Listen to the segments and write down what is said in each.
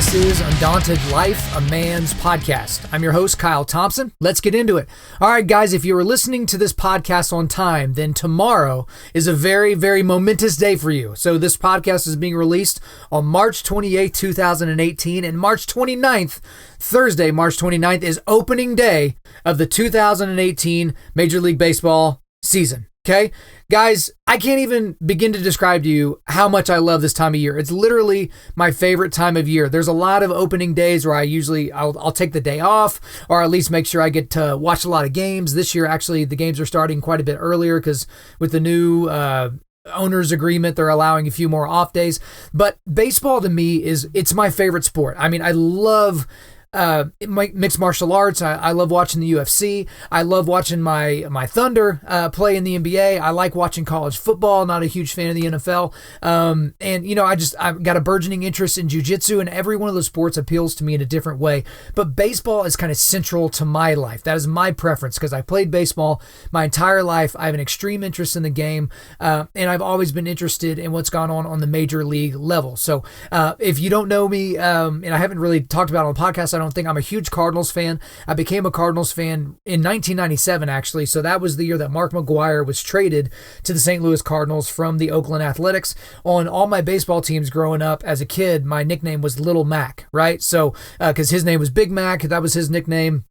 This is Undaunted.Life, a man's podcast. I'm your host, Kyle Thompson. Let's get into it. All right, guys, if you were listening to this podcast on time, then tomorrow is a very, very momentous day for you. So this podcast is being released on March 28th, 2018, and March 29th, Thursday, March 29th, is opening day of the 2018 Major League Baseball season. Okay, guys, I can't even begin to describe to you how much I love this time of year. It's literally my favorite time of year. There's a lot of opening days where I'll take the day off, or at least make sure I get to watch a lot of games. This year, actually, the games are starting quite a bit earlier because with the new owners agreement, they're allowing a few more off days. But baseball to me it's my favorite sport. I mean, I love mixed martial arts. I love watching the UFC. I love watching my Thunder play in the NBA. I like watching college football. Not a huge fan of the NFL. And you know, I've got a burgeoning interest in jiu-jitsu, and every one of those sports appeals to me in a different way. But baseball is kind of central to my life. That is my preference because I played baseball my entire life. I have an extreme interest in the game, and I've always been interested in what's gone on the major league level. So if you don't know me, and I haven't really talked about it on the podcast, I don't think I'm a huge Cardinals fan. I became a Cardinals fan in 1997, actually. So that was the year that Mark McGwire was traded to the St. Louis Cardinals from the Oakland Athletics. On all my baseball teams growing up as a kid, my nickname was Little Mac, right? So, because his name was Big Mac, that was his nickname.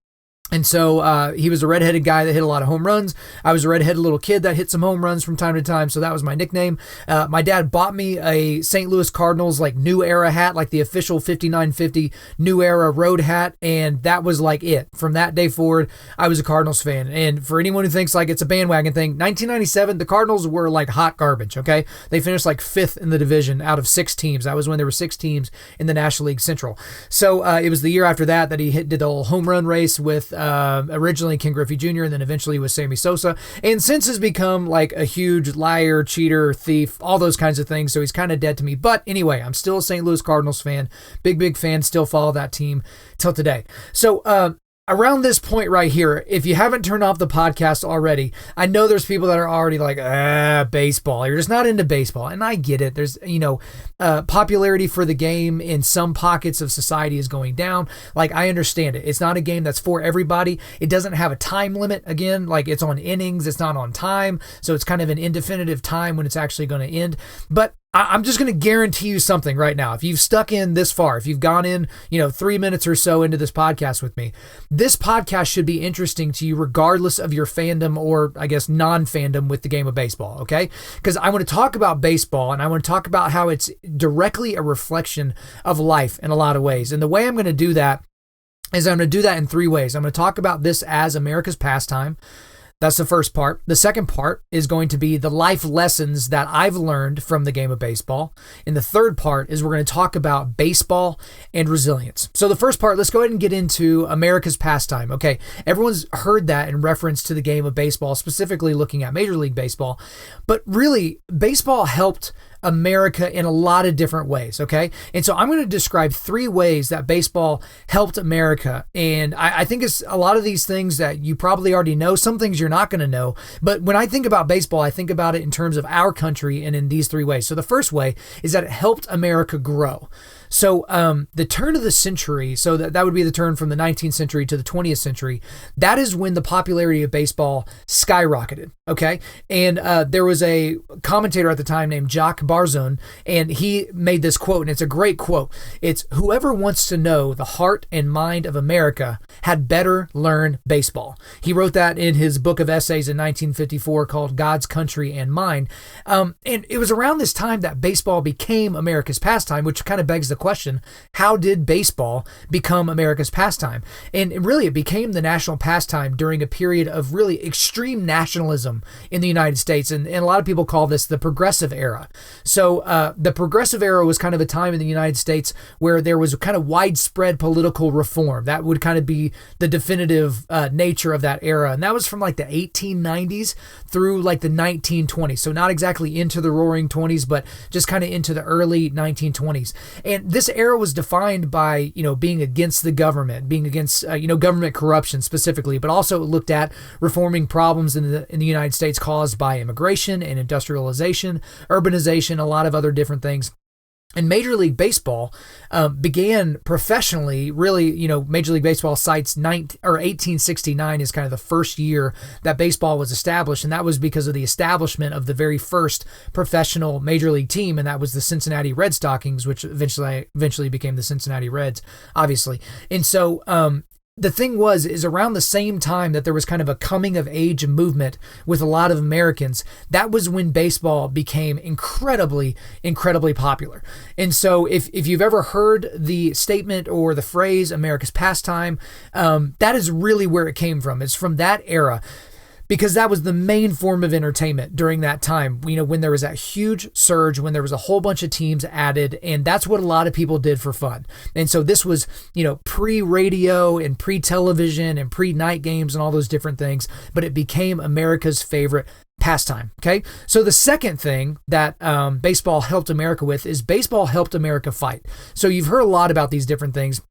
And so he was a redheaded guy that hit a lot of home runs. I was a redheaded little kid that hit some home runs from time to time, so that was my nickname. My dad bought me a St. Louis Cardinals like New Era hat, like the official 5950 New Era road hat, and that was like it. From that day forward, I was a Cardinals fan. And for anyone who thinks like it's a bandwagon thing, 1997, the Cardinals were like hot garbage, okay? They finished like 5th in the division out of 6 teams. That was when there were 6 teams in the National League Central. So it was the year after that he did the whole home run race with originally Ken Griffey Jr. and then eventually with Sammy Sosa, and since has become like a huge liar, cheater, thief, all those kinds of things. So he's kind of dead to me. But anyway, I'm still a St. Louis Cardinals fan, big fan, still follow that team till today. So around this point right here, if you haven't turned off the podcast already, I know there's people that are already like, baseball. You're just not into baseball. And I get it. There's, popularity for the game in some pockets of society is going down. Like, I understand it. It's not a game that's for everybody. It doesn't have a time limit. Again, like it's on innings. It's not on time. So it's kind of an indefinitive time when it's actually going to end. But I'm just going to guarantee you something right now. If you've stuck in this far, if you've gone in, 3 minutes or so into this podcast with me, this podcast should be interesting to you regardless of your fandom or, I guess, non-fandom with the game of baseball, okay? Because I want to talk about baseball, and I want to talk about how it's directly a reflection of life in a lot of ways. And the way I'm going to do that is I'm going to do that in 3 ways. I'm going to talk about this as America's pastime. That's the first part. The second part is going to be the life lessons that I've learned from the game of baseball. And the third part is we're going to talk about baseball and resilience. So the first part, let's go ahead and get into America's pastime. Okay, everyone's heard that in reference to the game of baseball, specifically looking at Major League Baseball. But really, baseball helped America in a lot of different ways, okay? And so I'm going to describe 3 ways that baseball helped America. And I think it's a lot of these things that you probably already know, some things you're not going to know. But when I think about baseball, I think about it in terms of our country and in these 3 ways. So the first way is that it helped America grow. So the turn of the century, so that would be the turn from the 19th century to the 20th century, that is when the popularity of baseball skyrocketed, okay? And there was a commentator at the time named Jacques Barzun, and he made this quote, and it's a great quote. It's, "Whoever wants to know the heart and mind of America had better learn baseball." He wrote that in his book of essays in 1954 called God's Country and Mine. And it was around this time that baseball became America's pastime, which kind of begs the question, how did baseball become America's pastime? And really, it became the national pastime during a period of really extreme nationalism in the United States. And a lot of people call this the progressive era. So the progressive era was kind of a time in the United States where there was kind of widespread political reform. That would kind of be the definitive nature of that era. And that was from like the 1890s through like the 1920s. So not exactly into the roaring 20s, but just kind of into the early 1920s. And this era was defined by, being against the government, being against, government corruption specifically, but also looked at reforming problems in the United States caused by immigration and industrialization, urbanization, a lot of other different things. And Major League Baseball began professionally, really, Major League Baseball cites 1869 is kind of the first year that baseball was established. And that was because of the establishment of the very first professional Major League team. And that was the Cincinnati Red Stockings, which eventually became the Cincinnati Reds, obviously. And so, the thing is around the same time that there was kind of a coming of age movement with a lot of Americans, that was when baseball became incredibly, incredibly popular. And so if you've ever heard the statement or the phrase America's pastime, that is really where it came from. It's from that era, because that was the main form of entertainment during that time, when there was that huge surge, when there was a whole bunch of teams added, and that's what a lot of people did for fun. And so this was, pre-radio and pre-television and pre-night games and all those different things, but it became America's favorite pastime. Okay. So the second thing that baseball helped America with is baseball helped America fight. So you've heard a lot about these different things,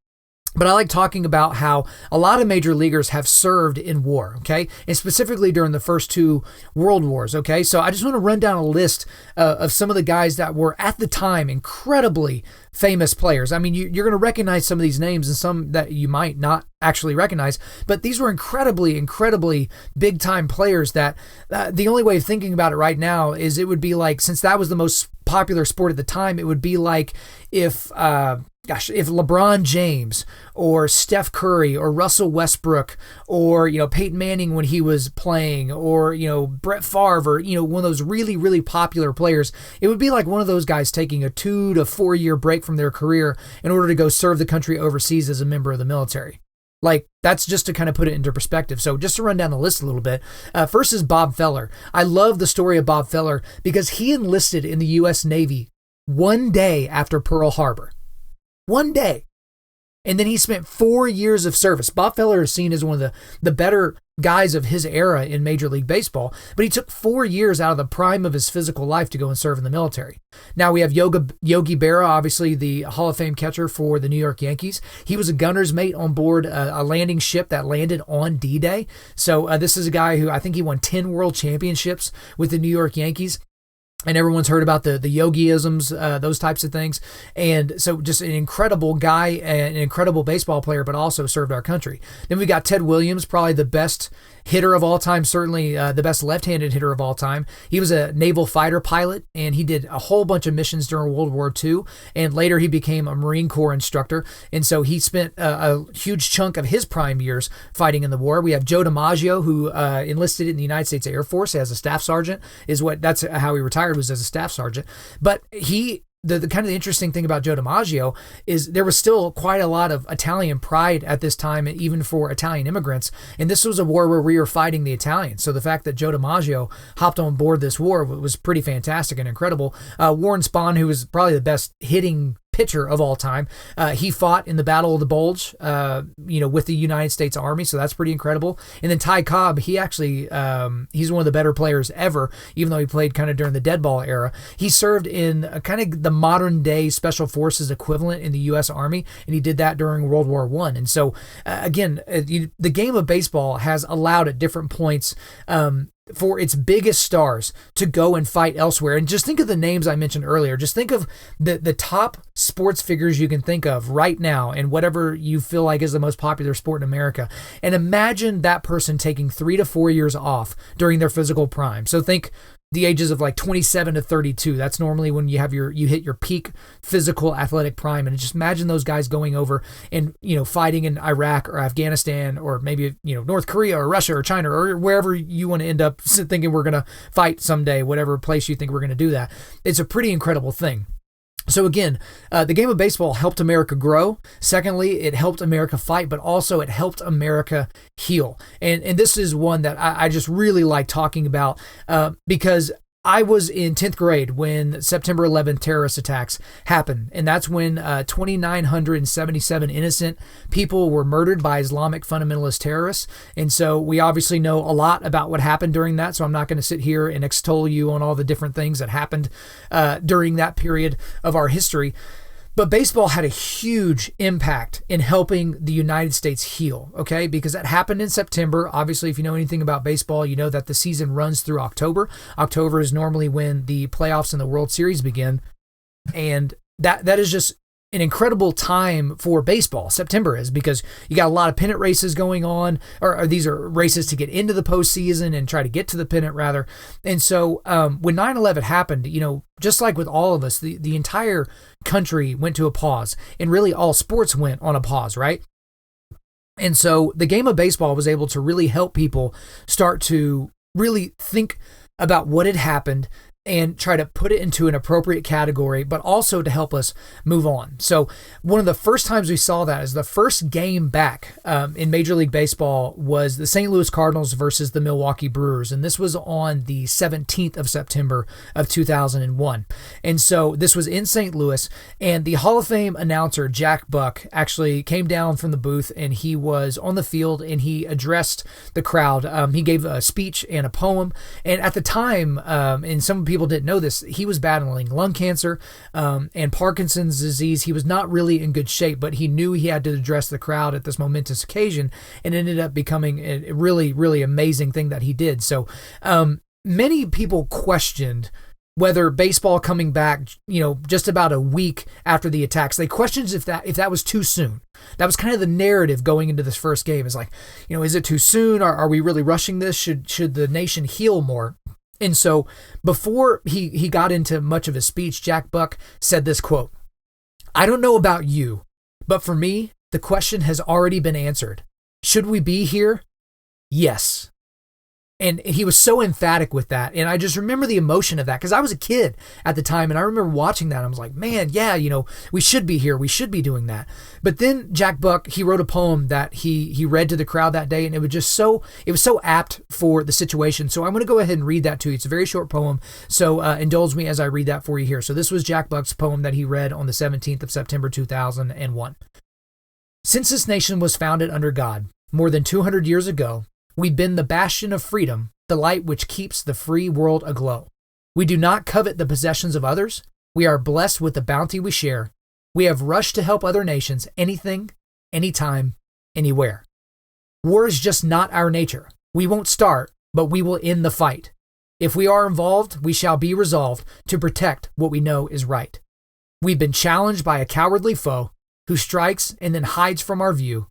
but I like talking about how a lot of major leaguers have served in war, okay? And specifically during the first two world wars, okay? So I just want to run down a list of some of the guys that were at the time incredibly famous players. I mean, you're going to recognize some of these names and some that you might not actually recognize, but these were incredibly, incredibly big time players that the only way of thinking about it right now is it would be like, since that was the most popular sport at the time, it would be like if LeBron James or Steph Curry or Russell Westbrook or, Peyton Manning when he was playing, or, Brett Favre, or, one of those really, really popular players, it would be like one of those guys taking a 2 to 4 year break from their career in order to go serve the country overseas as a member of the military. Like, that's just to kind of put it into perspective. So just to run down the list a little bit, first is Bob Feller. I love the story of Bob Feller because he enlisted in the U.S. Navy one day after Pearl Harbor. One day. And then he spent 4 years of service. Bob Feller is seen as one of the better guys of his era in Major League Baseball, but he took 4 years out of the prime of his physical life to go and serve in the military. Now we have Yogi Berra, obviously the Hall of Fame catcher for the New York Yankees. He was a gunner's mate on board a landing ship that landed on D-Day. So this is a guy who I think he won 10 world championships with the New York Yankees. And everyone's heard about the Yogi-isms, those types of things. And so just an incredible guy, an incredible baseball player, but also served our country. Then we got Ted Williams, probably the best hitter of all time, certainly the best left-handed hitter of all time. He was a naval fighter pilot, and he did a whole bunch of missions during World War II. And later he became a Marine Corps instructor. And so he spent a huge chunk of his prime years fighting in the war. We have Joe DiMaggio, who enlisted in the United States Air Force as a staff sergeant, that's how he retired, was as a staff sergeant. But the kind of the interesting thing about Joe DiMaggio is there was still quite a lot of Italian pride at this time, even for Italian immigrants. And this was a war where we were fighting the Italians. So the fact that Joe DiMaggio hopped on board this war was pretty fantastic and incredible. Warren Spahn, who was probably the best hitting pitcher of all time. He fought in the Battle of the Bulge, with the United States Army. So that's pretty incredible. And then Ty Cobb, he actually, he's one of the better players ever, even though he played kind of during the dead ball era. He served in kind of the modern day special forces equivalent in the U.S. Army. And he did that during World War I. And so again, the game of baseball has allowed at different points, for its biggest stars to go and fight elsewhere. And just think of the names I mentioned earlier. Just think of the top sports figures you can think of right now and whatever you feel like is the most popular sport in America. And imagine that person taking 3 to 4 years off during their physical prime. So think the ages of like 27 to 32. That's normally when you hit your peak physical athletic prime. And just imagine those guys going over and, fighting in Iraq or Afghanistan or maybe, North Korea or Russia or China or wherever you want to end up thinking we're going to fight someday, whatever place you think we're going to do that. It's a pretty incredible thing. So again, the game of baseball helped America grow. Secondly, it helped America fight, but also it helped America heal. And this is one that I just really like talking about because I was in 10th grade when September 11th terrorist attacks happened. And that's when 2,977 innocent people were murdered by Islamic fundamentalist terrorists. And so we obviously know a lot about what happened during that. So I'm not going to sit here and extol you on all the different things that happened during that period of our history. But baseball had a huge impact in helping the United States heal, okay? Because that happened in September. Obviously, if you know anything about baseball, you know that the season runs through October. October is normally when the playoffs and the World Series begin. And that is just an incredible time for baseball. September is, because you got a lot of pennant races going on, or these are races to get into the postseason and try to get to the pennant rather. And so when 9/11 happened, just like with all of us, the entire country went to a pause, and really all sports went on a pause, right? And so the game of baseball was able to really help people start to really think about what had happened and try to put it into an appropriate category, but also to help us move on. So one of the first times we saw that is the first game back in Major League Baseball was the St. Louis Cardinals versus the Milwaukee Brewers. And this was on the 17th of September of 2001. And so this was in St. Louis, and the Hall of Fame announcer, Jack Buck, actually came down from the booth, and he was on the field and he addressed the crowd. He gave a speech and a poem. And at the time, and some people didn't know this, he was battling lung cancer and Parkinson's disease. He was not really in good shape, but he knew he had to address the crowd at this momentous occasion, and ended up becoming a really, really amazing thing that he did. So many people questioned whether baseball coming back, just about a week after the attacks, they questioned if that was too soon. That was kind of the narrative going into this first game. Is like, is it too soon? Are we really rushing this? Should the nation heal more? And so before he got into much of his speech, Jack Buck said this quote, "I don't know about you, but for me, the question has already been answered. Should we be here? Yes." And he was so emphatic with that. And I just remember the emotion of that, because I was a kid at the time, and I remember watching that. And I was like, man, yeah, we should be here. We should be doing that. But then Jack Buck, he wrote a poem that he read to the crowd that day, and it was so apt for the situation. So I'm going to go ahead and read that to you. It's a very short poem. So indulge me as I read that for you here. So this was Jack Buck's poem that he read on the 17th of September, 2001. "Since this nation was founded under God more than 200 years ago, we've been the bastion of freedom, the light which keeps the free world aglow. We do not covet the possessions of others. We are blessed with the bounty we share. We have rushed to help other nations anything, anytime, anywhere. War is just not our nature. We won't start, but we will end the fight. If we are involved, we shall be resolved to protect what we know is right. We've been challenged by a cowardly foe who strikes and then hides from our view.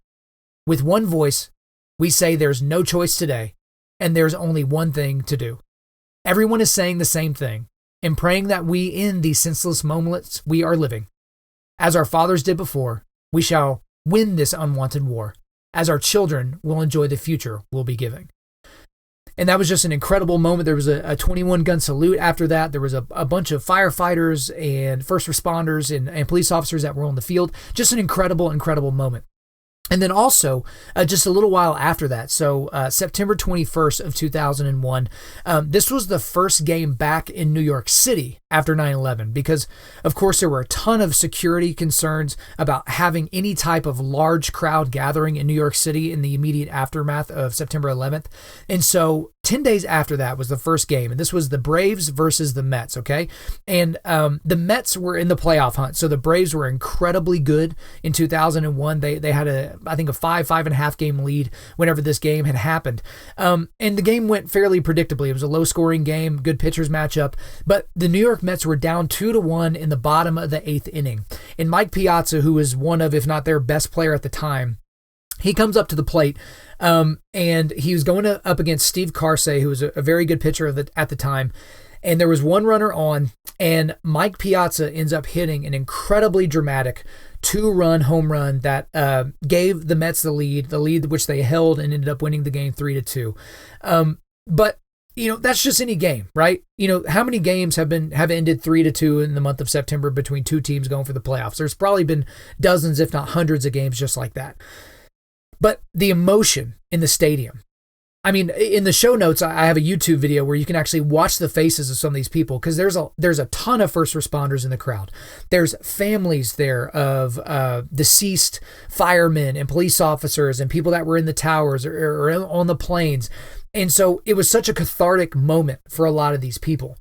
With one voice, we say there's no choice today, and there's only one thing to do. Everyone is saying the same thing and praying that we end these senseless moments we are living. As our fathers did before, we shall win this unwanted war, as our children will enjoy the future we'll be giving." And that was just an incredible moment. There was a 21-gun salute after that. There was a bunch of firefighters and first responders and police officers that were on the field. Just an incredible, incredible moment. And then also, just a little while after that, so September 21st of 2001, this was the first game back in New York City after 9/11, because, of course, there were a ton of security concerns about having any type of large crowd gathering in New York City in the immediate aftermath of September 11th. And so 10 days after that was the first game, and this was the Braves versus the Mets, okay? And the Mets were in the playoff hunt, so the Braves were incredibly good in 2001. They had I think a 5.5 game lead whenever this game had happened. And the game went fairly predictably. It was a low-scoring game, good pitchers matchup, but the New York Mets were down 2-1 in the bottom of the 8th inning. And Mike Piazza, who was one of, if not their best player at the time, he comes up to the plate, and he was going up against Steve Karsay, who was a very good pitcher at the time. And there was one runner on, and Mike Piazza ends up hitting an incredibly dramatic 2-run home run that gave the Mets the lead which they held and ended up winning the game 3-2. But that's just any game, right? How many games have ended 3-2 in the month of September between two teams going for the playoffs? There's probably been dozens, if not hundreds of games just like that. But the emotion in the stadium. I mean, in the show notes, I have a YouTube video where you can actually watch the faces of some of these people, because there's a ton of first responders in the crowd. There's families there of deceased firemen and police officers and people that were in the towers or on the planes. And so it was such a cathartic moment for a lot of these people.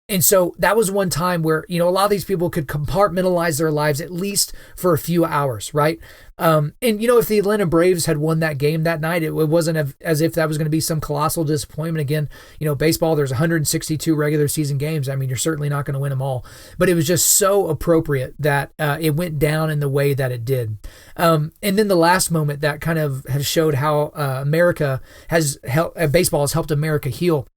And so that was one time where, a lot of these people could compartmentalize their lives at least for a few hours, right? And if the Atlanta Braves had won that game that night, it wasn't as if that was going to be some colossal disappointment. Again, baseball, there's 162 regular season games. I mean, you're certainly not going to win them all, but it was just so appropriate that it went down in the way that it did. And then the last moment that kind of has showed how America has helped, baseball has helped America heal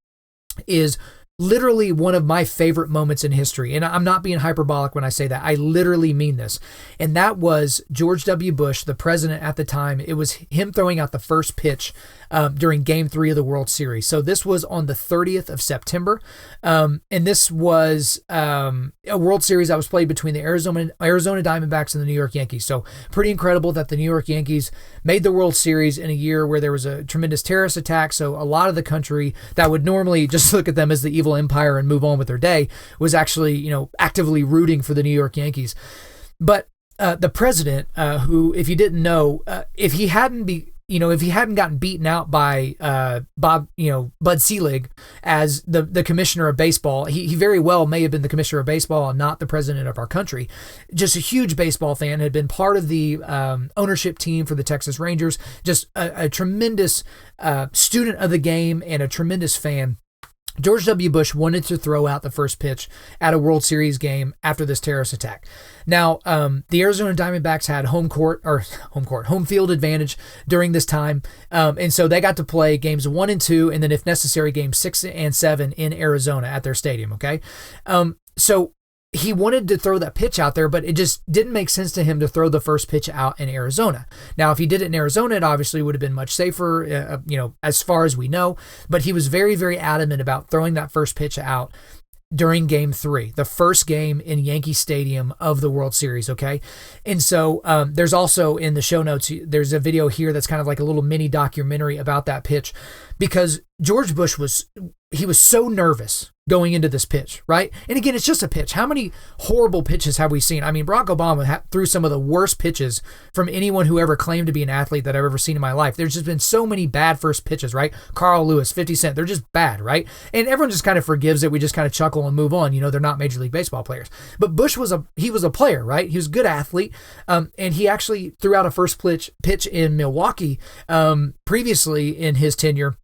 is literally one of my favorite moments in history. And I'm not being hyperbolic when I say that. I literally mean this. And that was George W. Bush, the president at the time. It was him throwing out the first pitch during Game 3 of the World Series. So this was on the 30th of September. And this was a World Series that was played between the Arizona Diamondbacks and the New York Yankees. So pretty incredible that the New York Yankees made the World Series in a year where there was a tremendous terrorist attack. So a lot of the country that would normally just look at them as the evil empire and move on with their day was actually, actively rooting for the New York Yankees. But the president, who, if you didn't know, if he hadn't gotten beaten out by Bud Selig as the commissioner of baseball, he very well may have been the commissioner of baseball and not the president of our country. Just a huge baseball fan, had been part of the ownership team for the Texas Rangers, just a tremendous student of the game and a tremendous fan. George W. Bush wanted to throw out the first pitch at a World Series game after this terrorist attack. Now, the Arizona Diamondbacks had home field advantage during this time. And so they got to play games 1 and 2, and then if necessary, games 6 and 7 in Arizona at their stadium. Okay. So he wanted to throw that pitch out there, but it just didn't make sense to him to throw the first pitch out in Arizona. Now, if he did it in Arizona, it obviously would have been much safer, as far as we know, but he was very, very adamant about throwing that first pitch out during Game 3, the first game in Yankee Stadium of the World Series, okay? And so there's also in the show notes, there's a video here that's kind of like a little mini documentary about that pitch, because George Bush was so nervous going into this pitch, right? And again, it's just a pitch. How many horrible pitches have we seen? I mean, Barack Obama threw some of the worst pitches from anyone who ever claimed to be an athlete that I've ever seen in my life. There's just been so many bad first pitches, right? Carl Lewis, 50 Cent, they're just bad, right? And everyone just kind of forgives it. We just kind of chuckle and move on. They're not Major League Baseball players. But Bush was a player, right? He was a good athlete. And he actually threw out a first pitch in Milwaukee previously in his tenure.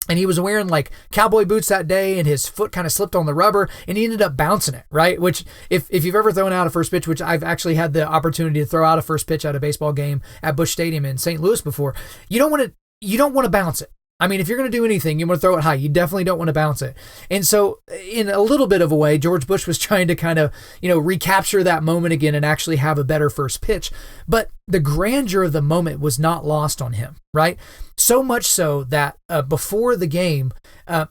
And he was wearing like cowboy boots that day, and his foot kind of slipped on the rubber, and he ended up bouncing it, right? Which, if you've ever thrown out a first pitch, which I've actually had the opportunity to throw out a first pitch at a baseball game at Busch Stadium in St. Louis before, you don't want to bounce it. I mean, if you're going to do anything, you want to throw it high. You definitely don't want to bounce it. And so in a little bit of a way, George Bush was trying to kind of, recapture that moment again and actually have a better first pitch. But the grandeur of the moment was not lost on him, right? So much so that before the game,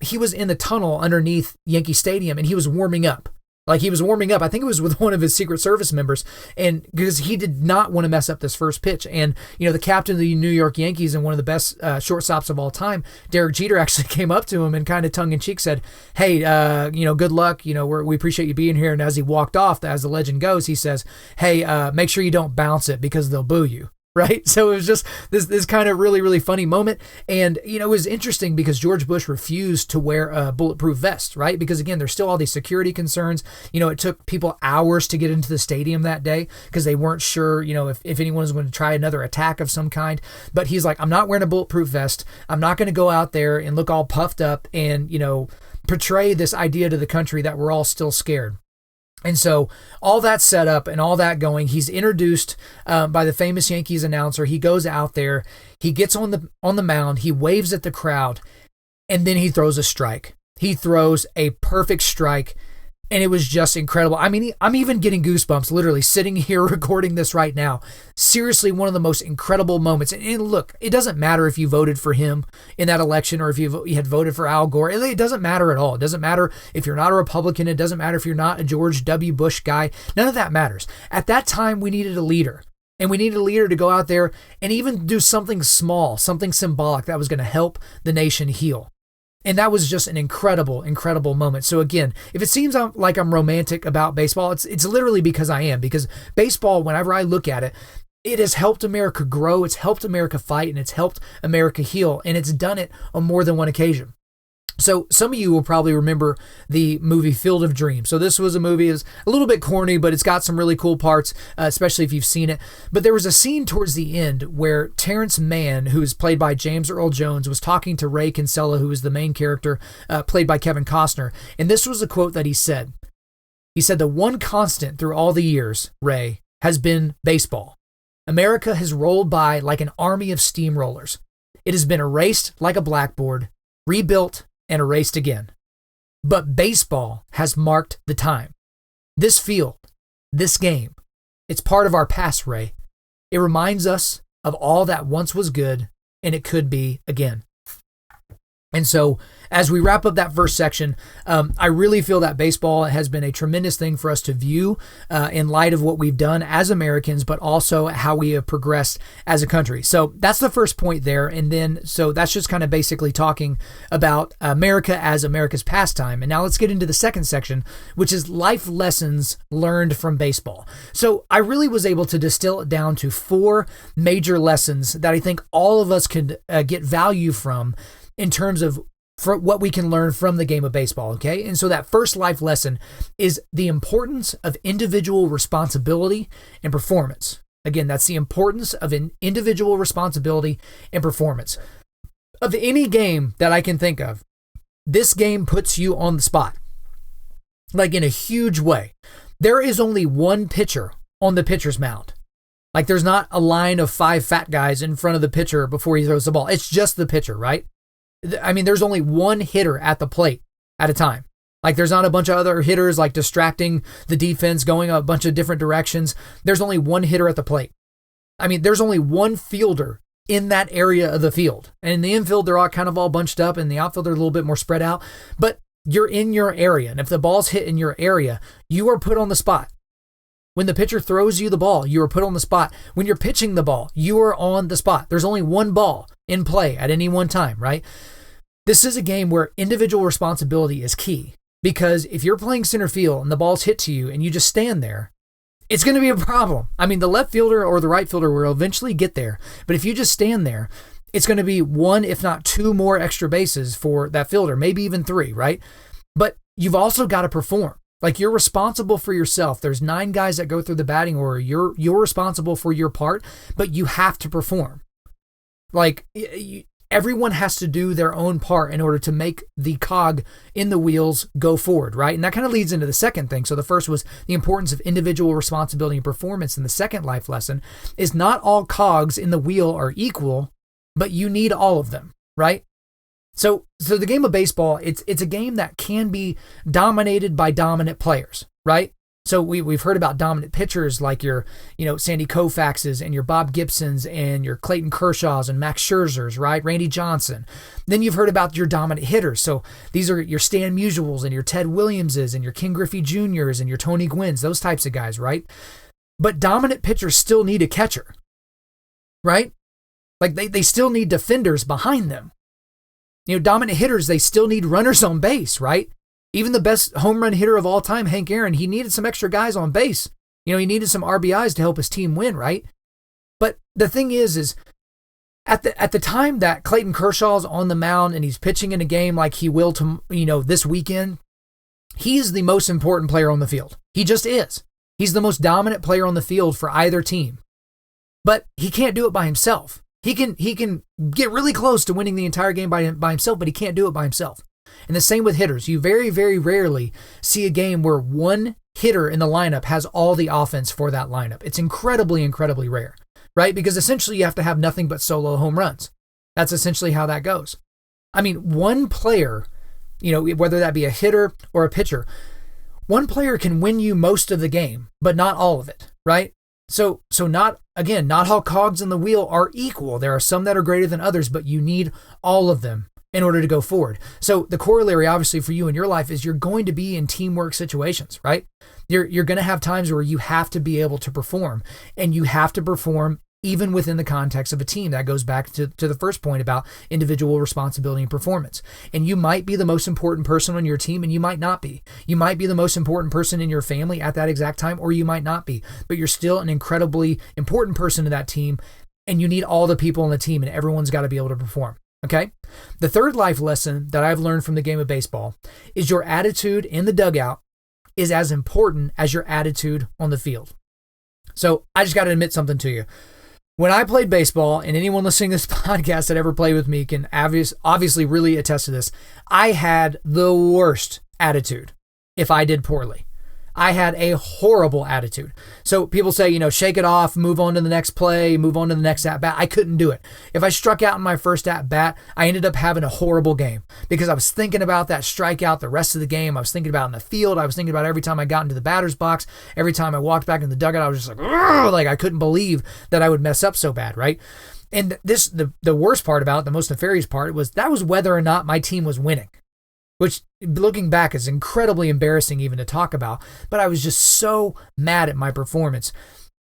he was in the tunnel underneath Yankee Stadium and he was warming up. I think it was with one of his Secret Service members, and because he did not want to mess up this first pitch. And, the captain of the New York Yankees and one of the best shortstops of all time, Derek Jeter, actually came up to him and kind of tongue-in-cheek said, hey, good luck. We appreciate you being here. And as he walked off, as the legend goes, he says, hey, make sure you don't bounce it because they'll boo you. Right. So it was just this kind of really, really funny moment. And, it was interesting because George Bush refused to wear a bulletproof vest. Right. Because, again, there's still all these security concerns. It took people hours to get into the stadium that day because they weren't sure, if anyone was going to try another attack of some kind. But he's like, I'm not wearing a bulletproof vest. I'm not going to go out there and look all puffed up and, portray this idea to the country that we're all still scared. And so all that set up and all that going, he's introduced by the famous Yankees announcer. He goes out there, he gets on the mound, he waves at the crowd, and then he throws a strike. He throws a perfect strike, and it was just incredible. I mean, I'm even getting goosebumps literally sitting here recording this right now. Seriously, one of the most incredible moments. And look, it doesn't matter if you voted for him in that election or if you had voted for Al Gore. It doesn't matter at all. It doesn't matter if you're not a Republican. It doesn't matter if you're not a George W. Bush guy. None of that matters. At that time, we needed a leader. And we needed a leader to go out there and even do something small, something symbolic that was going to help the nation heal. And that was just an incredible, incredible moment. So again, if it seems like I'm romantic about baseball, it's literally because I am. Because baseball, whenever I look at it, it has helped America grow, it's helped America fight, and it's helped America heal. And it's done it on more than one occasion. So some of you will probably remember the movie Field of Dreams. So this was a movie, it's a little bit corny, but it's got some really cool parts, especially if you've seen it. But there was a scene towards the end where Terrence Mann, who is played by James Earl Jones, was talking to Ray Kinsella, who is the main character, played by Kevin Costner. And this was a quote that he said. He said, "The one constant through all the years, Ray, has been baseball. America has rolled by like an army of steamrollers. It has been erased like a blackboard, rebuilt, and erased again. But baseball has marked the time. This field, this game, it's part of our past, Ray. It reminds us of all that once was good, and it could be again." And so as we wrap up that first section, I really feel that baseball has been a tremendous thing for us to view in light of what we've done as Americans, but also how we have progressed as a country. So that's the first point there. And then, so that's just kind of basically talking about America as America's pastime. And now let's get into the second section, which is life lessons learned from baseball. So I really was able to distill it down to 4 major lessons that I think all of us could get value from in terms of for what we can learn from the game of baseball, okay? And so that first life lesson is the importance of individual responsibility and performance. Again, that's the importance of an individual responsibility and performance. Of any game that I can think of, this game puts you on the spot, like in a huge way. There is only one pitcher on the pitcher's mound. Like there's not a line of 5 fat guys in front of the pitcher before he throws the ball. It's just the pitcher, right? I mean, there's only one hitter at the plate at a time. Like there's not a bunch of other hitters like distracting the defense, going a bunch of different directions. There's only one hitter at the plate. I mean, there's only one fielder in that area of the field. And in the infield, they're all kind of all bunched up, and the outfield, they're a little bit more spread out. But you're in your area. And if the ball's hit in your area, you are put on the spot. When the pitcher throws you the ball, you are put on the spot. When you're pitching the ball, you are on the spot. There's only one ball in play at any one time, right? This is a game where individual responsibility is key, because if you're playing center field and the ball's hit to you and you just stand there, it's going to be a problem. I mean, the left fielder or the right fielder will eventually get there, but if you just stand there, it's going to be 1, if not 2 more extra bases for that fielder, maybe even 3, right? But you've also got to perform. Like you're responsible for yourself. There's 9 guys that go through the batting order. You're responsible for your part, but you have to perform. Like everyone has to do their own part in order to make the cog in the wheels go forward, right? And that kind of leads into the second thing. So the first was the importance of individual responsibility and performance. And the second life lesson is not all cogs in the wheel are equal, but you need all of them, right? So the game of baseball, it's a game that can be dominated by dominant players, right? So we've heard about dominant pitchers like your, Sandy Koufaxes and your Bob Gibsons and your Clayton Kershaws and Max Scherzers, right? Randy Johnson. Then you've heard about your dominant hitters. So these are your Stan Musials and your Ted Williamses and your King Griffey Jr.'s and your Tony Gwynns, those types of guys, right? But dominant pitchers still need a catcher, right? Like they still need defenders behind them. Dominant hitters, they still need runners on base, right? Even the best home run hitter of all time, Hank Aaron, he needed some extra guys on base. He needed some RBIs to help his team win, right? But the thing is at the time that Clayton Kershaw's on the mound and he's pitching in a game like he will to, this weekend, he's the most important player on the field. He just is. He's the most dominant player on the field for either team. But he can't do it by himself. He can get really close to winning the entire game by himself, but he can't do it by himself. And the same with hitters. You very, very rarely see a game where one hitter in the lineup has all the offense for that lineup. It's incredibly, incredibly rare, right? Because essentially you have to have nothing but solo home runs. That's essentially how that goes. I mean, one player, whether that be a hitter or a pitcher, one player can win you most of the game, but not all of it, right? So not all cogs in the wheel are equal. There are some that are greater than others, but you need all of them in order to go forward. So the corollary, obviously, for you in your life is you're going to be in teamwork situations, right? You're going to have times where you have to be able to perform, and you have to perform even within the context of a team. That goes back to the first point about individual responsibility and performance. And you might be the most important person on your team, and you might not be. You might be the most important person in your family at that exact time, or you might not be. But you're still an incredibly important person to that team, and you need all the people on the team, and everyone's got to be able to perform. Okay? The third life lesson that I've learned from the game of baseball is your attitude in the dugout is as important as your attitude on the field. So I just got to admit something to you. When I played baseball, and anyone listening to this podcast that ever played with me can obviously really attest to this, I had the worst attitude if I did poorly. I had a horrible attitude. So people say, shake it off, move on to the next play, move on to the next at-bat. I couldn't do it. If I struck out in my first at-bat, I ended up having a horrible game because I was thinking about that strikeout the rest of the game. I was thinking about it in the field. I was thinking about every time I got into the batter's box. Every time I walked back in the dugout, I was just like I couldn't believe that I would mess up so bad, right? And the worst part about it, the most nefarious part, was whether or not my team was winning. Which, looking back, is incredibly embarrassing even to talk about. But I was just so mad at my performance.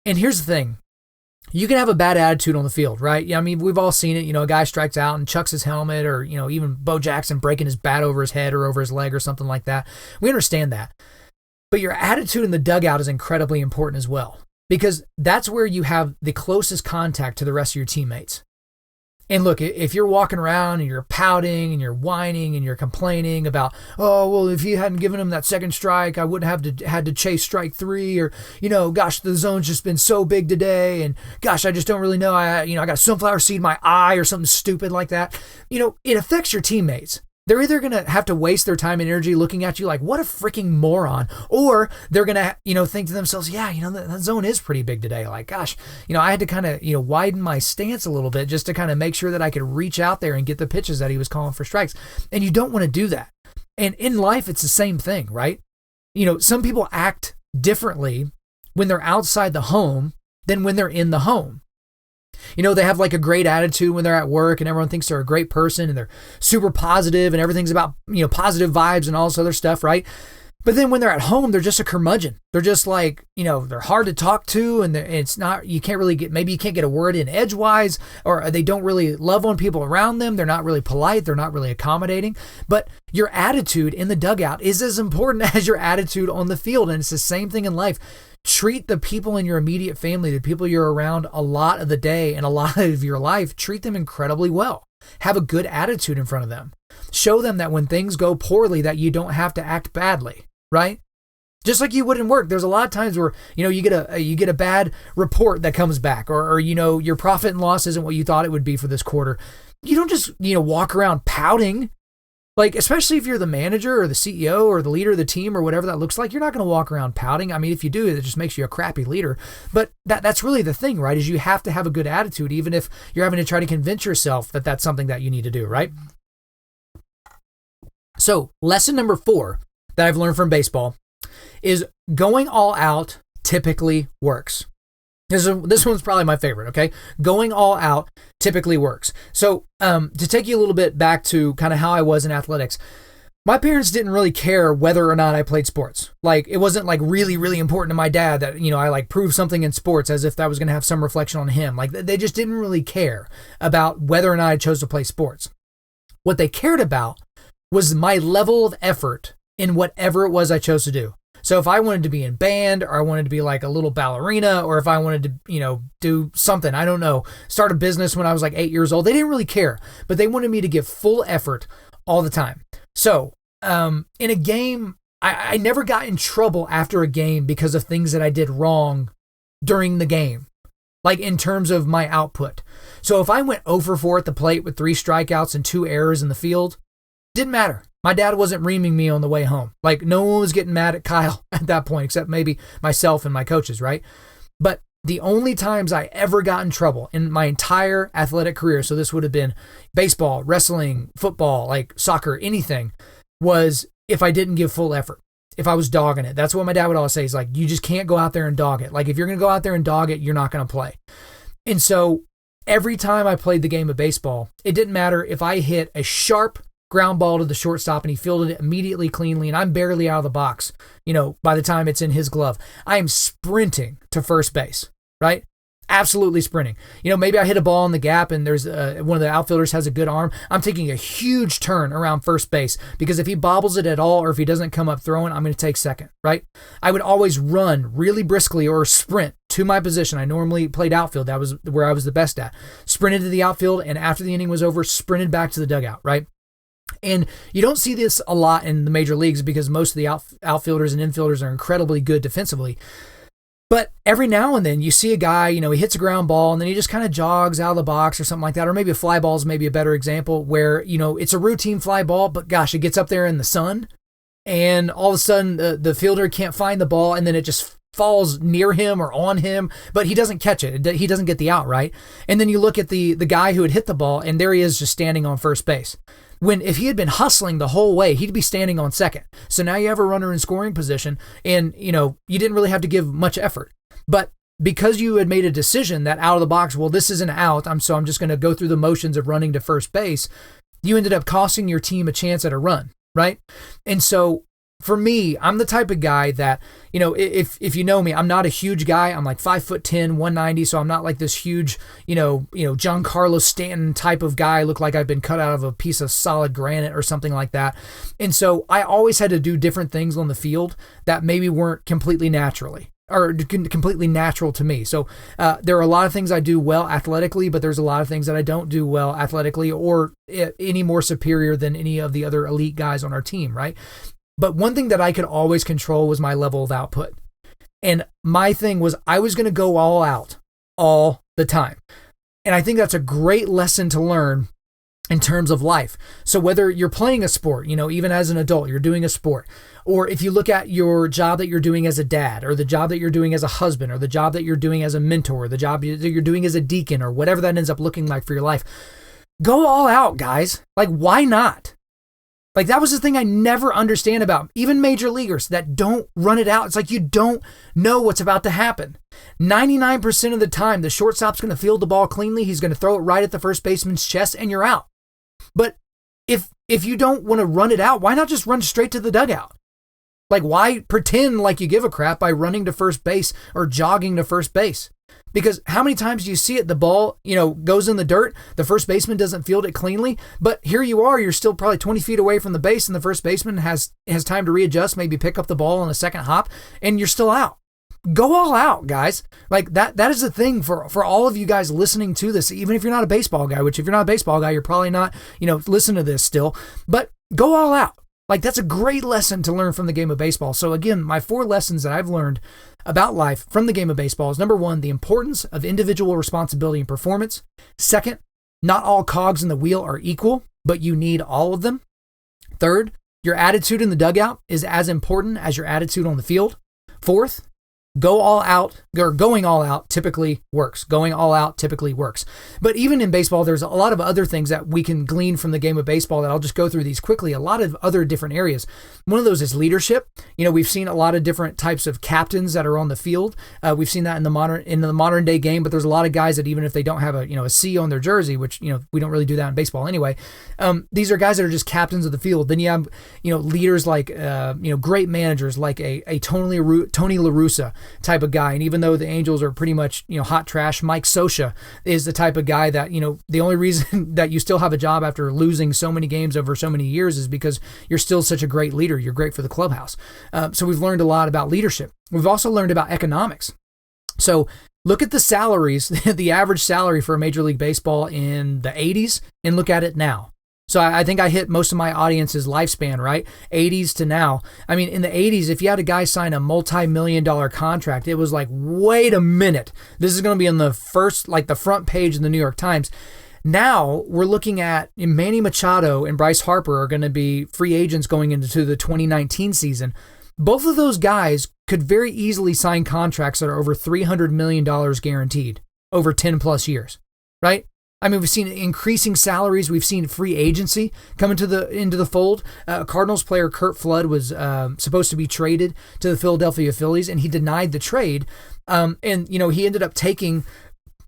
And here's the thing. You can have a bad attitude on the field, right? Yeah, I mean, we've all seen it. A guy strikes out and chucks his helmet, or, even Bo Jackson breaking his bat over his head or over his leg or something like that. We understand that. But your attitude in the dugout is incredibly important as well, because that's where you have the closest contact to the rest of your teammates. And look, if you're walking around and you're pouting and you're whining and you're complaining about, oh, well, if you hadn't given him that second strike, I wouldn't have had to chase strike 3, or, gosh, the zone's just been so big today, and gosh, I just don't really know. I got a sunflower seed in my eye or something stupid like that. It affects your teammates. They're either going to have to waste their time and energy looking at you like, what a freaking moron, or they're going to, think to themselves, yeah, that zone is pretty big today. Like, gosh, I had to kind of, widen my stance a little bit just to kind of make sure that I could reach out there and get the pitches that he was calling for strikes. And you don't want to do that. And in life, it's the same thing, right? Some people act differently when they're outside the home than when they're in the home. They have like a great attitude when they're at work and everyone thinks they're a great person and they're super positive and everything's about, positive vibes and all this other stuff, right? But then when they're at home, they're just a curmudgeon. They're just like, they're hard to talk to, and it's not, you can't really maybe you can't get a word in edgewise, or they don't really love on people around them. They're not really polite. They're not really accommodating. But your attitude in the dugout is as important as your attitude on the field. And it's the same thing in life. Treat the people in your immediate family, the people you're around a lot of the day and a lot of your life, treat them incredibly well. Have a good attitude in front of them. Show them that when things go poorly, that you don't have to act badly, right? Just like you would in work. There's a lot of times where, you get a bad report that comes back, or your profit and loss isn't what you thought it would be for this quarter. You don't just, walk around pouting. Like, especially if you're the manager or the CEO or the leader of the team or whatever that looks like, you're not going to walk around pouting. I mean, if you do, it just makes you a crappy leader. But that's really the thing, right? Is you have to have a good attitude, even if you're having to try to convince yourself that that's something that you need to do, right? So, lesson number 4 that I've learned from baseball is going all out typically works. This one's probably my favorite, okay? Going all out typically works. So to take you a little bit back to kind of how I was in athletics, my parents didn't really care whether or not I played sports. Like, it wasn't like really, really important to my dad that, I like prove something in sports as if that was going to have some reflection on him. Like, they just didn't really care about whether or not I chose to play sports. What they cared about was my level of effort in whatever it was I chose to do. So if I wanted to be in band, or I wanted to be like a little ballerina, or if I wanted to, do something, I don't know, start a business when I was like 8 years old, they didn't really care, but they wanted me to give full effort all the time. So in a game, I never got in trouble after a game because of things that I did wrong during the game, like in terms of my output. So if I went 0 for 4 at the plate with 3 strikeouts and 2 errors in the field, didn't matter. My dad wasn't reaming me on the way home. Like, no one was getting mad at Kyle at that point, except maybe myself and my coaches, right? But the only times I ever got in trouble in my entire athletic career, so this would have been baseball, wrestling, football, like soccer, anything, was if I didn't give full effort, if I was dogging it. That's what my dad would always say. He's like, you just can't go out there and dog it. Like, if you're going to go out there and dog it, you're not going to play. And so every time I played the game of baseball, it didn't matter if I hit a sharp ground ball to the shortstop and he fielded it immediately cleanly, and I'm barely out of the box, by the time it's in his glove. I am sprinting to first base, right? Absolutely sprinting. Maybe I hit a ball in the gap and there's one of the outfielders has a good arm. I'm taking a huge turn around first base, because if he bobbles it at all, or if he doesn't come up throwing, I'm going to take second, right? I would always run really briskly or sprint to my position. I normally played outfield. That was where I was the best at. Sprinted to the outfield, and after the inning was over, sprinted back to the dugout, right? And you don't see this a lot in the major leagues because most of the outfielders and infielders are incredibly good defensively. But every now and then you see a guy, he hits a ground ball and then he just kind of jogs out of the box or something like that. Or maybe a fly ball is maybe a better example where, it's a routine fly ball, but gosh, it gets up there in the sun and all of a sudden the fielder can't find the ball and then it just falls near him or on him, but he doesn't catch it. He doesn't get the out, right? And then you look at the guy who had hit the ball and there he is just standing on first base. When if he had been hustling the whole way, he'd be standing on second. So now you have a runner in scoring position and, you didn't really have to give much effort. But because you had made a decision that out of the box, well, this isn't out, so I'm just going to go through the motions of running to first base, you ended up costing your team a chance at a run, right? And so for me, I'm the type of guy that, if you know me, I'm not a huge guy. I'm like 5'10", 190. So I'm not like this huge, Giancarlo Stanton type of guy. I look like I've been cut out of a piece of solid granite or something like that. And so I always had to do different things on the field that maybe weren't completely natural to me. So there are a lot of things I do well athletically, but there's a lot of things that I don't do well athletically or any more superior than any of the other elite guys on our team, right? But one thing that I could always control was my level of output. And my thing was I was going to go all out all the time. And I think that's a great lesson to learn in terms of life. So whether you're playing a sport, even as an adult, you're doing a sport, or if you look at your job that you're doing as a dad, or the job that you're doing as a husband, or the job that you're doing as a mentor, the job that you're doing as a deacon, or whatever that ends up looking like for your life, go all out, guys. Like, why not? Like, that was the thing I never understand about even major leaguers that don't run it out. It's like you don't know what's about to happen. 99% of the time, the shortstop's going to field the ball cleanly. He's going to throw it right at the first baseman's chest and you're out. But if you don't want to run it out, why not just run straight to the dugout? Like, why pretend like you give a crap by running to first base or jogging to first base? Because how many times do you see it? The ball, goes in the dirt. The first baseman doesn't field it cleanly. But here you are, you're still probably 20 feet away from the base and the first baseman has time to readjust, maybe pick up the ball on a second hop, and you're still out. Go all out, guys. Like that is the thing for all of you guys listening to this, even if you're not a baseball guy, which if you're not a baseball guy, you're probably not, listen to this still, but go all out. Like, that's a great lesson to learn from the game of baseball. So again, my 4 lessons that I've learned about life from the game of baseball is number 1, the importance of individual responsibility and performance. 2nd, not all cogs in the wheel are equal, but you need all of them. 3rd, your attitude in the dugout is as important as your attitude on the field. 4th, going all out typically works. Going all out typically works. But even in baseball, there's a lot of other things that we can glean from the game of baseball that I'll just go through these quickly. A lot of other different areas. One of those is leadership. We've seen a lot of different types of captains that are on the field. We've seen that in the modern day game, but there's a lot of guys that even if they don't have a C on their jersey, which, we don't really do that in baseball anyway. These are guys that are just captains of the field. Then you have, leaders like, great managers like a Tony La Russa type of guy. And even though the Angels are pretty much, hot trash, Mike Scioscia is the type of guy that, the only reason that you still have a job after losing so many games over so many years is because you're still such a great leader. You're great for the clubhouse. So we've learned a lot about leadership. We've also learned about economics. So look at the salaries, the average salary for a Major League Baseball in the 80s and look at it now. So I think I hit most of my audience's lifespan, right? 80s to now. I mean, in the 80s, if you had a guy sign a multi-million-dollar contract, it was like, wait a minute. This is going to be on the front page of the New York Times. Now we're looking at Manny Machado and Bryce Harper are going to be free agents going into the 2019 season. Both of those guys could very easily sign contracts that are over $300 million guaranteed over 10 plus years, right? I mean, we've seen increasing salaries. We've seen free agency come into the fold. Cardinals player Curt Flood was supposed to be traded to the Philadelphia Phillies, and he denied the trade. And he ended up taking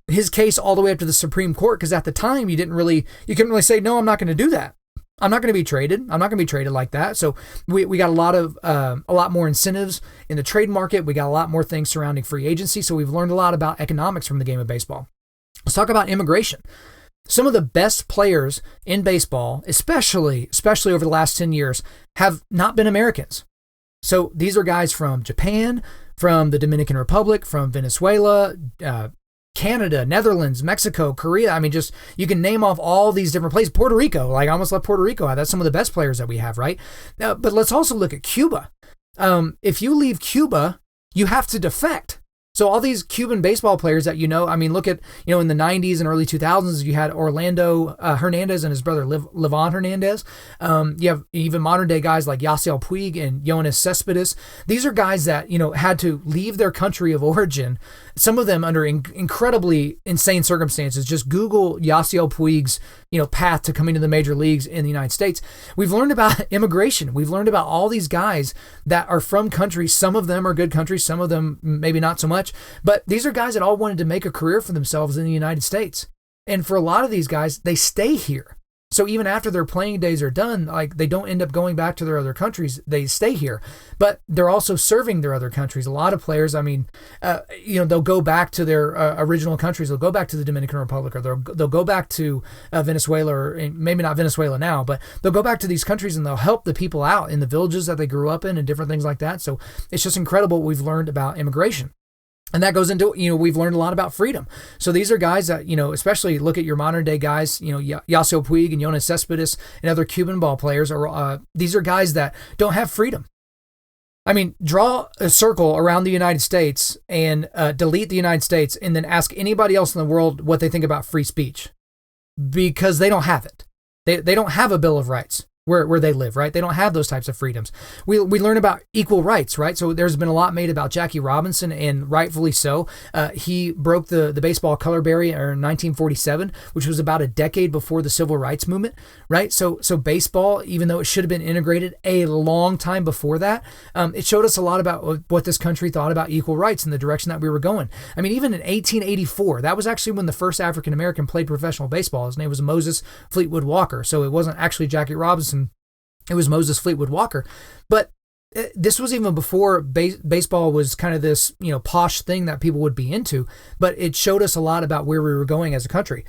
his case all the way up to the Supreme Court because at the time you couldn't really say, no, I'm not going to do that. I'm not going to be traded. I'm not going to be traded like that. So we got a lot more incentives in the trade market. We got a lot more things surrounding free agency. So we've learned a lot about economics from the game of baseball. Let's talk about immigration. Some of the best players in baseball, especially over the last 10 years, have not been Americans. So these are guys from Japan, from the Dominican Republic, from Venezuela, Canada, Netherlands, Mexico, Korea. I mean, just, you can name off all these different places. Puerto Rico, like I almost left Puerto Rico out. That's some of the best players that we have, right? But let's also look at Cuba. If you leave Cuba, you have to defect. So all these Cuban baseball players that I mean, look at, in the 90s and early 2000s, you had Orlando Hernandez and his brother Livan Hernandez. You have even modern day guys like Yasiel Puig and Yoenis Cespedes. These are guys that, had to leave their country of origin, some of them under incredibly insane circumstances. Just Google Yasiel Puig's, path to coming to the major leagues in the United States. We've learned about immigration. We've learned about all these guys that are from countries. Some of them are good countries. Some of them maybe not so much. But these are guys that all wanted to make a career for themselves in the United States. And for a lot of these guys, they stay here. So even after their playing days are done, like, they don't end up going back to their other countries. They stay here, but they're also serving their other countries. A lot of players, I mean, they'll go back to their original countries. They'll go back to the Dominican Republic, or they'll go back to Venezuela, or maybe not Venezuela now, but they'll go back to these countries and they'll help the people out in the villages that they grew up in and different things like that. So it's just incredible what we've learned about immigration. And that goes into, we've learned a lot about freedom. So these are guys that, especially look at your modern day guys, Yasiel Puig and Yoenis Cespedes and other Cuban ball players, these are guys that don't have freedom. I mean, draw a circle around the United States and delete the United States, and then ask anybody else in the world what they think about free speech, because they don't have it. They don't have a Bill of Rights where they live, right? They don't have those types of freedoms. We learn about equal rights, right? So there's been a lot made about Jackie Robinson, and rightfully so. He broke the baseball color barrier in 1947, which was about a decade before the Civil Rights Movement, right? So baseball, even though it should have been integrated a long time before that, it showed us a lot about what this country thought about equal rights and the direction that we were going. I mean, even in 1884, that was actually when the first African-American played professional baseball. His name was Moses Fleetwood Walker. So it wasn't actually Jackie Robinson. It was Moses Fleetwood Walker. But this was even before baseball was kind of this, posh thing that people would be into. But it showed us a lot about where we were going as a country.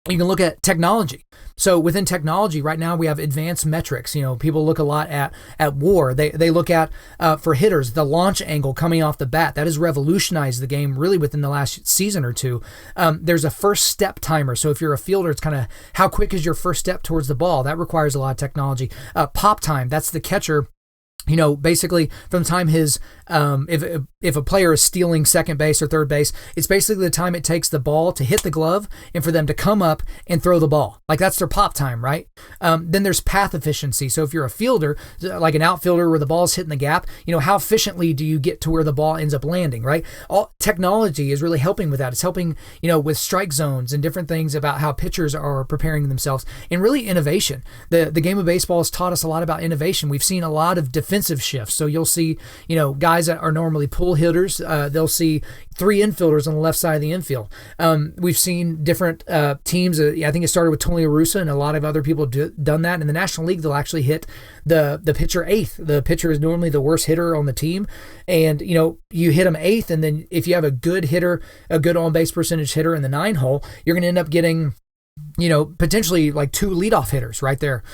You can look at technology. So within technology, right now we have advanced metrics. People look a lot at WAR. They look at, for hitters, the launch angle coming off the bat. That has revolutionized the game really within the last season or two. There's a first step timer. So if you're a fielder, it's kind of how quick is your first step towards the ball. That requires a lot of technology. Pop time, that's the catcher. Basically from the time if a player is stealing second base or third base, it's basically the time it takes the ball to hit the glove and for them to come up and throw the ball. Like, that's their pop time, right? Then there's path efficiency. So if you're a fielder, like an outfielder where the ball is hitting the gap, how efficiently do you get to where the ball ends up landing, right? All technology is really helping with that. It's helping, with strike zones and different things about how pitchers are preparing themselves, and really innovation. The game of baseball has taught us a lot about innovation. We've seen a lot of defensive shifts. So you'll see, guys that are normally pull hitters, they'll see three infielders on the left side of the infield. We've seen different teams. I think it started with Tony La Russa, and a lot of other people done that. In the National League, they'll actually hit the pitcher eighth. The pitcher is normally the worst hitter on the team, and you hit him eighth, and then if you have a good hitter, a good on-base percentage hitter in the 9 hole, you're going to end up getting potentially like 2 leadoff hitters right there.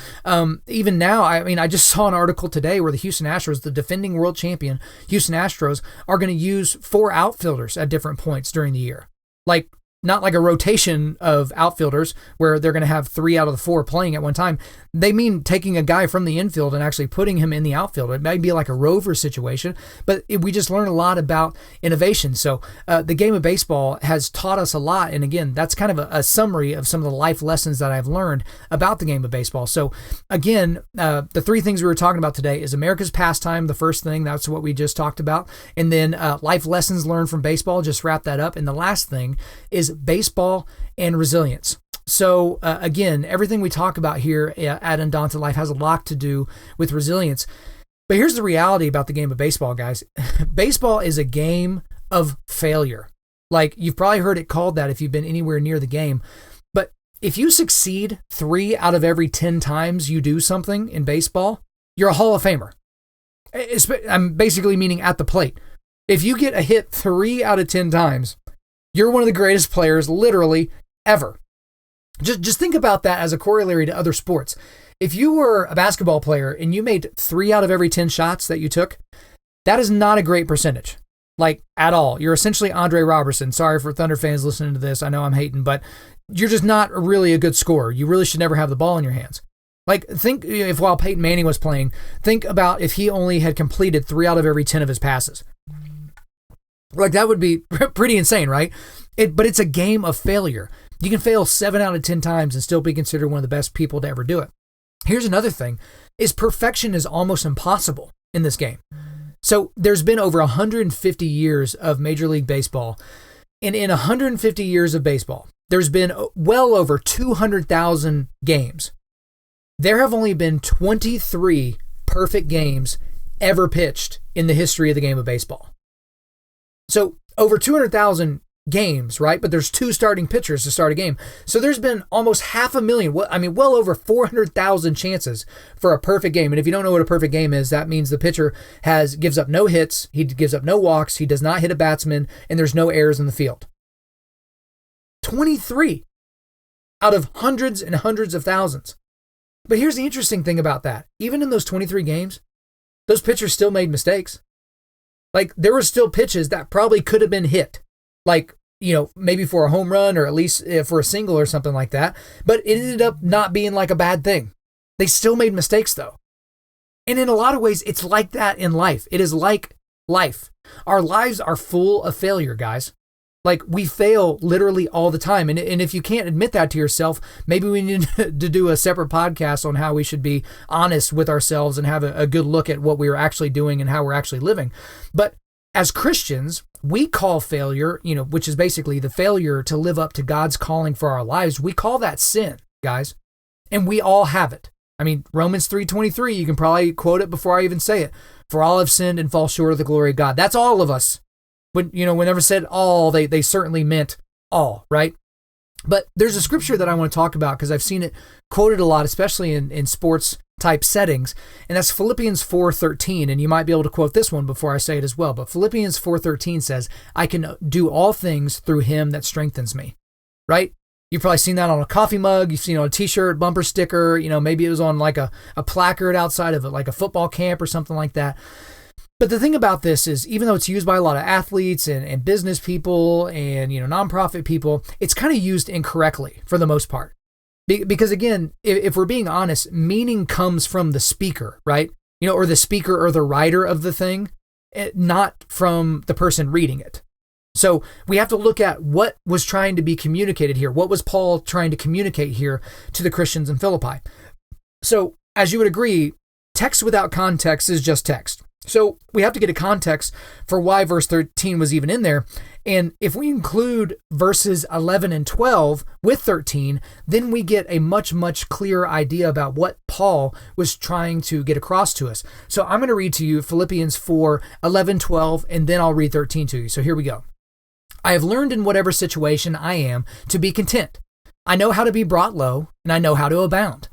Even now, I just saw an article today where the Houston Astros, the defending world champion Houston Astros, are going to use 4 outfielders at different points during the year. Like, not like a rotation of outfielders where they're going to have 3 out of the 4 playing at one time. They mean taking a guy from the infield and actually putting him in the outfield. It might be like a rover situation, but we just learned a lot about innovation. So the game of baseball has taught us a lot. And again, that's kind of a summary of some of the life lessons that I've learned about the game of baseball. So again, the 3 things we were talking about today is America's pastime, the first thing. That's what we just talked about. And then life lessons learned from baseball, just wrap that up. And the last thing is baseball and resilience. So again, everything we talk about here at Undaunted.Life has a lot to do with resilience. But here's the reality about the game of baseball, guys. Baseball is a game of failure. Like, you've probably heard it called that if you've been anywhere near the game. But if you succeed 3 out of every 10 times you do something in baseball, you're a Hall of Famer. I'm basically meaning at the plate. If you get a hit 3 out of 10 times, you're one of the greatest players literally ever. Just think about that as a corollary to other sports. If you were a basketball player and you made 3 out of every 10 shots that you took, That is not a great percentage, like at all. You're essentially Andre Robertson. Sorry for Thunder fans listening to this. I know I'm hating, but you're just not really a good scorer. You really should never have the ball in your hands. Like, think if while Peyton Manning was playing, think about if he only had completed 3 out of every 10 of his passes. Like, that would be pretty insane, right? But it's a game of failure. You can fail 7 out of 10 times and still be considered one of the best people to ever do it. Here's another thing, is perfection is almost impossible in this game. So there's been over 150 years of Major League Baseball. And in 150 years of baseball, there's been well over 200,000 games. There have only been 23 perfect games ever pitched in the history of the game of baseball. So over 200,000 games, right? But there's 2 starting pitchers to start a game. So there's been almost 500,000, well over 400,000 chances for a perfect game. And if you don't know what a perfect game is, that means the pitcher gives up no hits, he gives up no walks, he does not hit a batsman, and there's no errors in the field. 23 out of hundreds and hundreds of thousands. But here's the interesting thing about that. Even in those 23 games, those pitchers still made mistakes. Like, there were still pitches that probably could have been hit. Like, maybe for a home run or at least for a single or something like that. But it ended up not being like a bad thing. They still made mistakes though. And in a lot of ways, it's like that in life. It is like life. Our lives are full of failure, guys. Like, we fail literally all the time. And if you can't admit that to yourself, maybe we need to do a separate podcast on how we should be honest with ourselves and have a good look at what we are actually doing and how we're actually living. But as Christians, we call failure, which is basically the failure to live up to God's calling for our lives. We call that sin, guys. And we all have it. I mean, Romans 3:23, you can probably quote it before I even say it. For all have sinned and fall short of the glory of God. That's all of us. Whenever said all, they certainly meant all, right? But there's a scripture that I want to talk about because I've seen it quoted a lot, especially in sports type settings. And that's Philippians 4:13. And you might be able to quote this one before I say it as well. But Philippians 4:13 says, I can do all things through him that strengthens me, right? You've probably seen that on a coffee mug. You've seen it on a t-shirt, bumper sticker. Maybe it was on like a placard outside of it, like a football camp or something like that. But the thing about this is, even though it's used by a lot of athletes and business people and, nonprofit people, it's kind of used incorrectly for the most part. Because again, if we're being honest, meaning comes from the speaker, right? Or the speaker or the writer of the thing, not from the person reading it. So we have to look at what was trying to be communicated here. What was Paul trying to communicate here to the Christians in Philippi? So as you would agree, text without context is just text. So we have to get a context for why verse 13 was even in there. And if we include verses 11 and 12 with 13, then we get a much, much clearer idea about what Paul was trying to get across to us. So I'm going to read to you Philippians 4, 11, 12, and then I'll read 13 to you. So here we go. I have learned in whatever situation I am to be content. I know how to be brought low, and I know how to abound.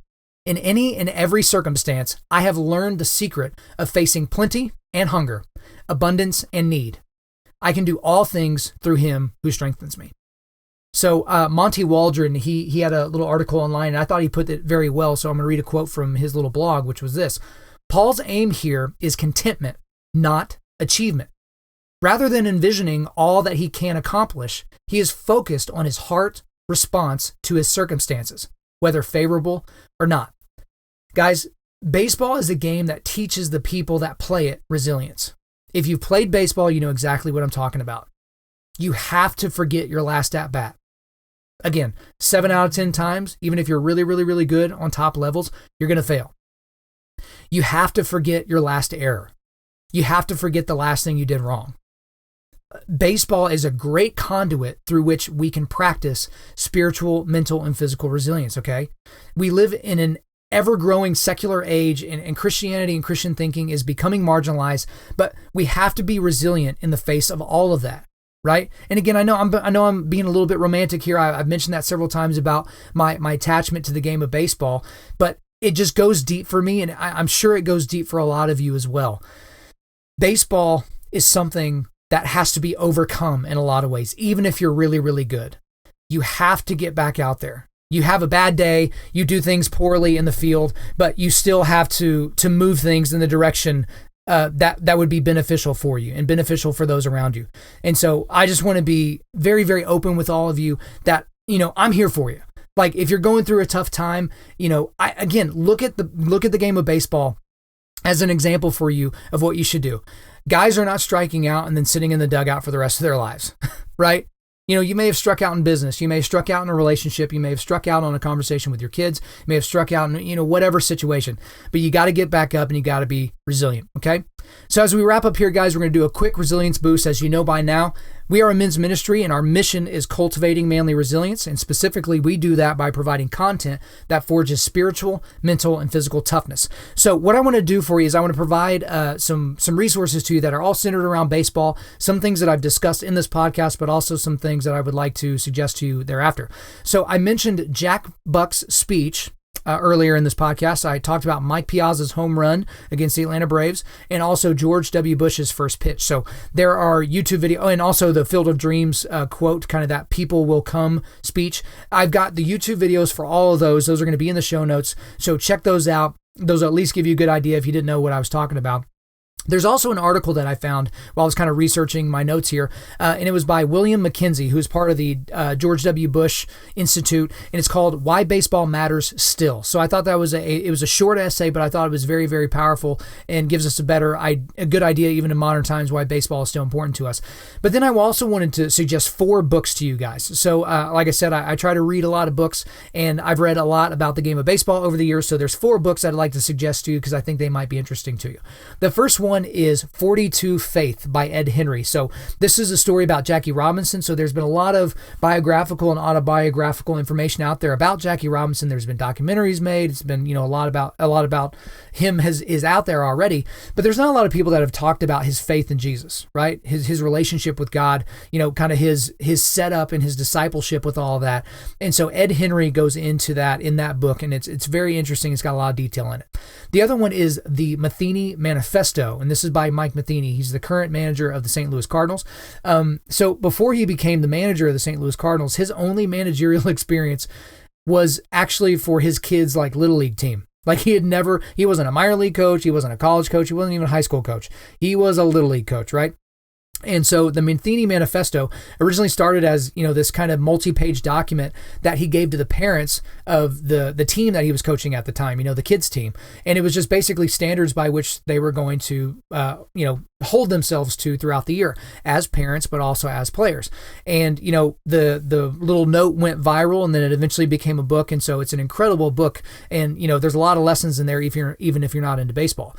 In any and every circumstance, I have learned the secret of facing plenty and hunger, abundance and need. I can do all things through him who strengthens me. So Monty Waldron, he had a little article online, and I thought he put it very well, so I'm going to read a quote from his little blog, which was this. Paul's aim here is contentment, not achievement. Rather than envisioning all that he can accomplish, he is focused on his heart response to his circumstances, whether favorable or not. Guys, baseball is a game that teaches the people that play it resilience. If you've played baseball, you know exactly what I'm talking about. You have to forget your last at bat. Again, 7 out of 10 times, even if you're really, really, really good on top levels, you're going to fail. You have to forget your last error. You have to forget the last thing you did wrong. Baseball is a great conduit through which we can practice spiritual, mental, and physical resilience, okay? We live in an ever-growing secular age, and Christianity and Christian thinking is becoming marginalized, but we have to be resilient in the face of all of that, right? And again, I know I'm being a little bit romantic here. I've mentioned that several times about my attachment to the game of baseball, but it just goes deep for me, and I'm sure it goes deep for a lot of you as well. Baseball is something that has to be overcome in a lot of ways, even if you're really, really good. You have to get back out there. You have a bad day, you do things poorly in the field, but you still have to move things in the direction that would be beneficial for you and beneficial for those around you. And so I just want to be very, very open with all of you that, I'm here for you. Like if you're going through a tough time, again, look at the game of baseball as an example for you of what you should do. Guys are not striking out and then sitting in the dugout for the rest of their lives, right? You may have struck out in business. You may have struck out in a relationship. You may have struck out on a conversation with your kids. You may have struck out in, whatever situation. But you got to get back up and you got to be resilient, okay? So as we wrap up here, guys, we're going to do a quick resilience boost. As you know by now, we are a men's ministry and our mission is cultivating manly resilience. And specifically, we do that by providing content that forges spiritual, mental, and physical toughness. So what I want to do for you is I want to provide some resources to you that are all centered around baseball, some things that I've discussed in this podcast, but also some things that I would like to suggest to you thereafter. So I mentioned Jack Buck's speech earlier in this podcast. I talked about Mike Piazza's home run against the Atlanta Braves and also George W. Bush's first pitch. So there are YouTube video and also the Field of Dreams quote, kind of that people will come speech. I've got the YouTube videos for all of those. Those are going to be in the show notes. So check those out. Those will at least give you a good idea if you didn't know what I was talking about. There's also an article that I found while I was kind of researching my notes here, and it was by William McKenzie, who's part of the George W. Bush Institute, and it's called Why Baseball Matters Still. So I thought that was it was a short essay, but I thought it was very, very powerful and gives us a good idea, even in modern times, why baseball is still important to us. But then I also wanted to suggest 4 books to you guys. So like I said, I try to read a lot of books, and I've read a lot about the game of baseball over the years. So there's 4 books I'd like to suggest to you because I think they might be interesting to you. The first one is 42 Faith by Ed Henry. So this is a story about Jackie Robinson. So there's been a lot of biographical and autobiographical information out there about Jackie Robinson. There's been documentaries made. It's been, a lot about him is out there already, but there's not a lot of people that have talked about his faith in Jesus, right? His relationship with God, kind of his setup and his discipleship with all of that. And so Ed Henry goes into that in that book, and it's very interesting. It's got a lot of detail in it. The other one is the Matheny Manifesto, and this is by Mike Matheny. He's the current manager of the St. Louis Cardinals. So before he became the manager of the St. Louis Cardinals, his only managerial experience was actually for his kids' little league team. He wasn't a minor league coach. He wasn't a college coach. He wasn't even a high school coach. He was a little league coach, right? And so the Matheny Manifesto originally started as, this kind of multi-page document that he gave to the parents of the team that he was coaching at the time, the kids team. And it was just basically standards by which they were going to, hold themselves to throughout the year as parents, but also as players. And, the little note went viral, and then it eventually became a book. And so it's an incredible book. And, there's a lot of lessons in there, even if you're not into baseball.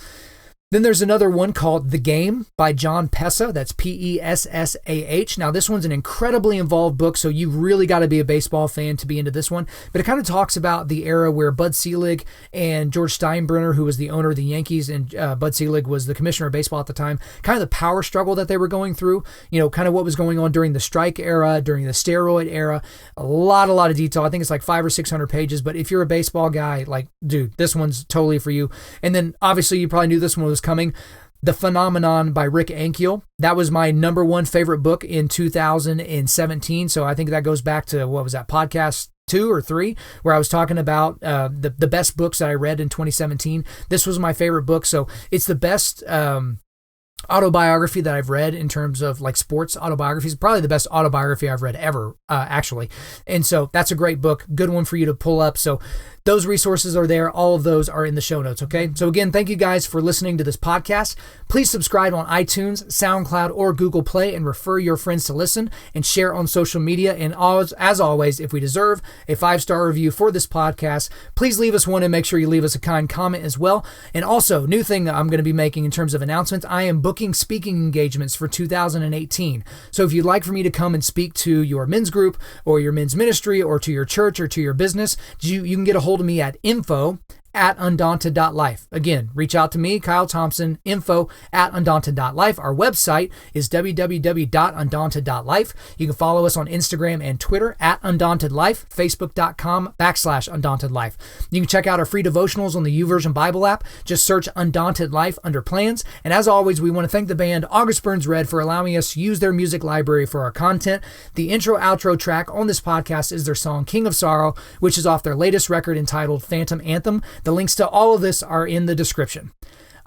Then there's another one called The Game by John Pessa. That's Pessah. Now, this one's an incredibly involved book, so you've really got to be a baseball fan to be into this one. But it kind of talks about the era where Bud Selig and George Steinbrenner, who was the owner of the Yankees, and Bud Selig was the commissioner of baseball at the time, kind of the power struggle that they were going through, kind of what was going on during the strike era, during the steroid era. A lot of detail. I think it's 500 or 600 pages. But if you're a baseball guy, dude, this one's totally for you. And then, obviously, you probably knew this one was coming. The Phenomenon by Rick Ankiel. That was my number 1 favorite book in 2017. So I think that goes back to, what was that, podcast 2 or 3, where I was talking about the best books that I read in 2017. This was my favorite book. So it's the best autobiography that I've read in terms of sports autobiographies. Probably the best autobiography I've read ever, actually. And so that's a great book. Good one for you to pull up. So those resources are there. All of those are in the show notes, okay? So again, thank you guys for listening to this podcast. Please subscribe on iTunes, SoundCloud, or Google Play, and refer your friends to listen and share on social media. And as always, if we deserve a 5-star review for this podcast, please leave us one and make sure you leave us a kind comment as well. And also, new thing that I'm going to be making in terms of announcements, I am booking speaking engagements for 2018. So if you'd like for me to come and speak to your men's group or your men's ministry or to your church or to your business, you can get a hold of me at info@Undaunted.Life. Again, reach out to me, Kyle Thompson, info@Undaunted.Life. Our website is www.Undaunted.Life. You can follow us on Instagram and Twitter @UndauntedLife, Facebook.com/UndauntedLife. You can check out our free devotionals on the YouVersion Bible app. Just search Undaunted Life under plans. And as always, we want to thank the band August Burns Red for allowing us to use their music library for our content. The intro-outro track on this podcast is their song King of Sorrow, which is off their latest record entitled Phantom Anthem. The links to all of this are in the description.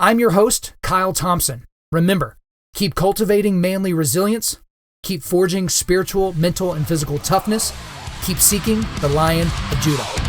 I'm your host, Kyle Thompson. Remember, keep cultivating manly resilience, keep forging spiritual, mental, and physical toughness, keep seeking the Lion of Judah.